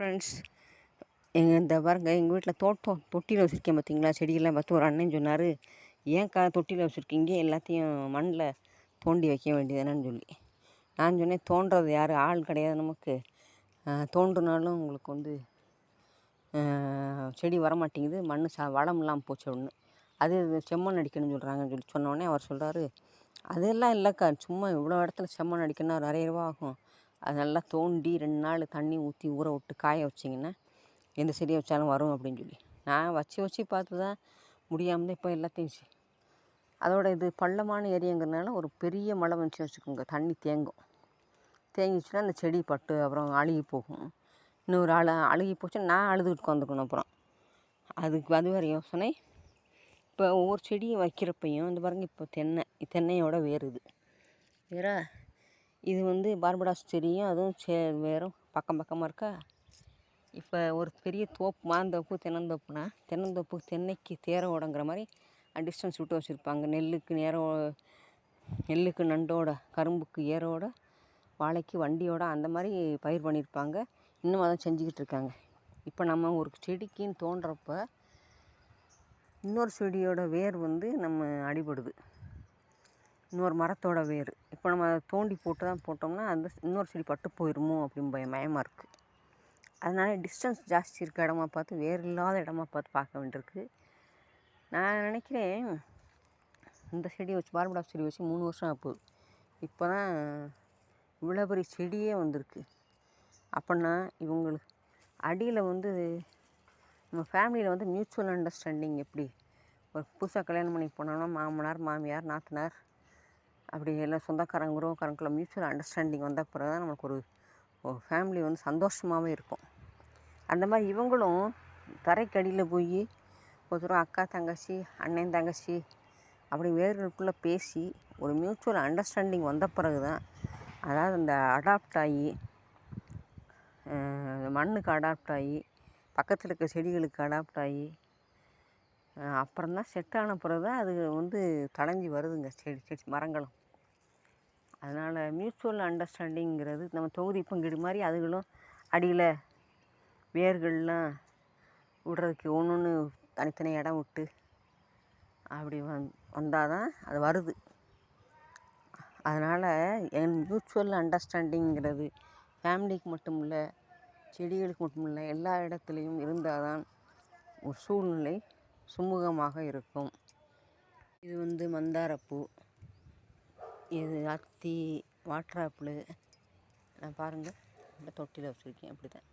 Friends, இந்த பாருங்க, எங்கள் வீட்டில் தொட்டியில் வச்சுருக்கேன் பார்த்தீங்களா? செடியெல்லாம் பார்த்து ஒரு அண்ணன் சொன்னார், ஏன்க்கா தொட்டியில் வச்சுருக்கீங்க, எல்லாத்தையும் மண்ணில் தோண்டி வைக்க வேண்டியதானேன்னு சொல்லி. நான் சொன்னேன், தோண்டுறது யார், ஆள் கிடையாது நமக்கு. தோண்டுனாலும் உங்களுக்கு செடி வரமாட்டேங்குது, மண் வளம் இல்லாமல் போச்சு ஒன்று. அது செம்மண் அடிக்கணும்னு சொல்கிறாங்கன்னு சொல்லி சொன்னோடனே அவர் சொல்கிறாரு, அதெல்லாம் இல்லைக்கா, சும்மா இவ்வளோ இடத்துல செம்மண் அடிக்கணும்னா நிறைய ரூபா ஆகும். அது நல்லா தோண்டி 2 நாள் தண்ணி ஊற்றி ஊற விட்டு காய வச்சிங்கன்னா எந்த செடியை வச்சாலும் வரும் அப்படின்னு சொல்லி. நான் வச்சு பார்த்து தான் முடியாமல் இப்போ எல்லாத்தையும் அதோட இது பள்ளமான ஏரியாங்கிறதுனால ஒரு பெரிய மழை வந்துச்சுன்னு வச்சுக்கோங்க, தண்ணி தேங்கிச்சுன்னா அந்த செடி பட்டு அப்புறம் அழுகி போகும். இன்னொரு அழுகி போச்சுன்னா நான் அழுதுகிட்டு உட்காந்துக்கணும். அப்புறம் அதுக்கு அது வேறு யோசனை. இப்போ ஒவ்வொரு செடியும் வைக்கிறப்பையும் இந்த பாருங்க, இப்போ தென்னையோட வேறு வேறு இது பார்படாஸ் செடியும் அதுவும் வேறும் பக்கமாக இருக்கா. இப்போ ஒரு பெரிய தோப்பு, மாந்தோப்பு, தென்னந்தோப்பு தென்னைக்கு தேர ஓடங்கிற மாதிரி டிஸ்டன்ஸ் விட்டு வச்சுருப்பாங்க. நெல்லுக்கு நண்டோட, கரும்புக்கு ஏரோட, வாழைக்கு வண்டியோட, அந்த மாதிரி பயிர் பண்ணியிருப்பாங்க. இன்னும் அதை செஞ்சுக்கிட்டு இருக்காங்க. இப்போ நம்ம ஒரு செடிக்குன்னு தோன்றப்ப இன்னொரு செடியோட வேர் நம்ம அடிபடுது, இன்னொரு மரத்தோட வேர். இப்போ நம்ம அதை தோண்டி போட்டோம்னா அந்த இன்னொரு செடி பட்டு போயிடுமோ அப்படின்னு பயமாக இருக்குது. அதனால் டிஸ்டன்ஸ் ஜாஸ்தி இருக்க இடமா பார்த்து, வேர் இல்லாத இடமா பார்க்க வேண்டியிருக்கு. நான் நினைக்கிறேன், இந்த செடி வச்சு பார்படாஸ் செடி வச்சு 3 வருஷம் ஆகுது. இப்போ தான் இவ்வளோ பெரிய செடியே வந்திருக்கு. அப்படின்னா இவங்களுக்கு அடியில் நம்ம ஃபேமிலியில் மியூச்சுவல் அண்டர்ஸ்டாண்டிங் எப்படி, ஒரு புதுசாக கல்யாணம் பண்ணி போனோம்னா மாமனார், மாமியார், நாத்தனார், அப்படி எல்லாம் சொந்தக்காரங்க, உறவுக்காரங்களுக்குள்ள மியூச்சுவல் அண்டர்ஸ்டாண்டிங் வந்த பிறகு தான் நம்மளுக்கு ஒரு ஃபேமிலி சந்தோஷமாகவே இருக்கும். அந்த மாதிரி இவங்களும் தரைக்கடியில் போய் ஒருத்தரும் அக்கா தங்கச்சி, அண்ணன் தங்கச்சி அப்படி வேர்களுக்குள்ளே பேசி ஒரு மியூச்சுவல் அண்டர்ஸ்டாண்டிங் வந்த பிறகு தான், அதாவது இந்த அடாப்ட் ஆகி மண்ணுக்கு அடாப்ட் ஆகி பக்கத்தில் இருக்க செடிகளுக்கு அடாப்ட் ஆகி அப்புறம்தான் செட்டான பிறகு தான் அது தடைஞ்சி வருதுங்க, செடி மரங்களும். அதனால் மியூச்சுவல் அண்டர்ஸ்டாண்டிங்கிறது நம்ம தொகுதி பங்கீடு மாதிரி அதுகளும் அடியில் வேர்கள்லாம் விடுறதுக்கு ஒன்று தனித்தனி இடம் விட்டு அப்படி வந்தால் தான் அது வருது. அதனால் மியூச்சுவல் அண்டர்ஸ்டாண்டிங்கிறது ஃபேமிலிக்கு மட்டும் இல்லை, செடிகளுக்கு மட்டும் இல்லை, எல்லா இடத்துலையும் இருந்தால் தான் ஒரு சூழ்நிலை சுமூகமாக இருக்கும். இது மந்தாரப்பூ, இது அத்தி, வாட்டர் ஆப்பிள். நான் பாருங்கள், இந்த தொட்டியில் வச்சுருக்கேன். அப்படி தான்